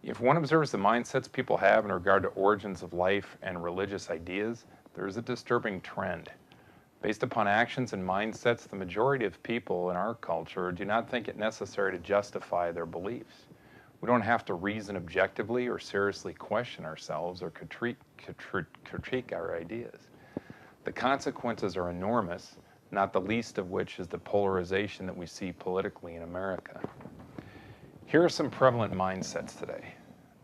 If one observes the mindsets people have in regard to origins of life and religious ideas, there is a disturbing trend. Based upon actions and mindsets, the majority of people in our culture do not think it necessary to justify their beliefs. We don't have to reason objectively or seriously question ourselves or critique our ideas. The consequences are enormous, not the least of which is the polarization that we see politically in America. Here are some prevalent mindsets today.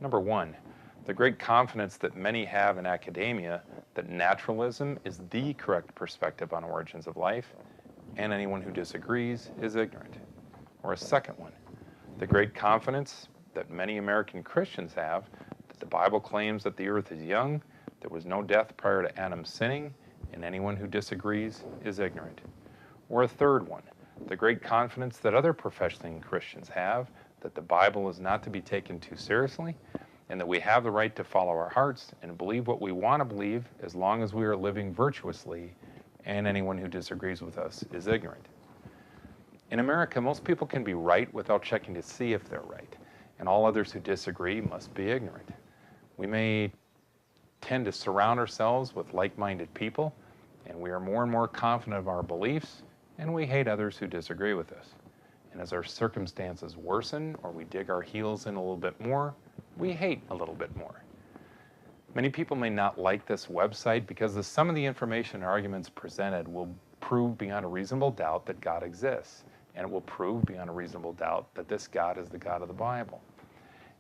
Number one, the great confidence that many have in academia that naturalism is the correct perspective on origins of life, and anyone who disagrees is ignorant. Or a second one, the great confidence that many American Christians have that the Bible claims that the earth is young, there was no death prior to Adam sinning, and anyone who disagrees is ignorant. Or a third one, the great confidence that other professing Christians have that the Bible is not to be taken too seriously, and that we have the right to follow our hearts and believe what we want to believe as long as we are living virtuously, and anyone who disagrees with us is ignorant. In America, most people can be right without checking to see if they're right, and all others who disagree must be ignorant. We may tend to surround ourselves with like-minded people, and we are more and more confident of our beliefs, and we hate others who disagree with us. And as our circumstances worsen or we dig our heels in a little bit more, we hate a little bit more. Many people may not like this website because some of the information and arguments presented will prove beyond a reasonable doubt that God exists, and it will prove beyond a reasonable doubt that this God is the God of the Bible.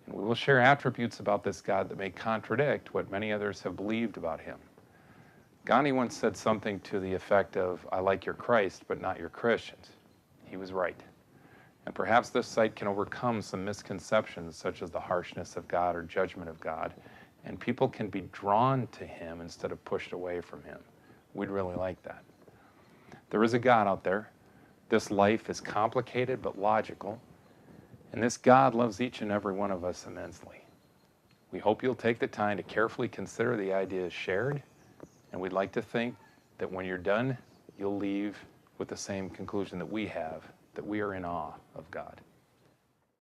And we will share attributes about this God that may contradict what many others have believed about him. Gandhi once said something to the effect of, "I like your Christ, but not your Christians." He was right. And perhaps this site can overcome some misconceptions such as the harshness of God or judgment of God, and people can be drawn to him instead of pushed away from him. We'd really like that. There is a God out there. This life is complicated but logical, and this God loves each and every one of us immensely. We hope you'll take the time to carefully consider the ideas shared, and we'd like to think that when you're done, you'll leave with the same conclusion that we have, that we are in awe of God.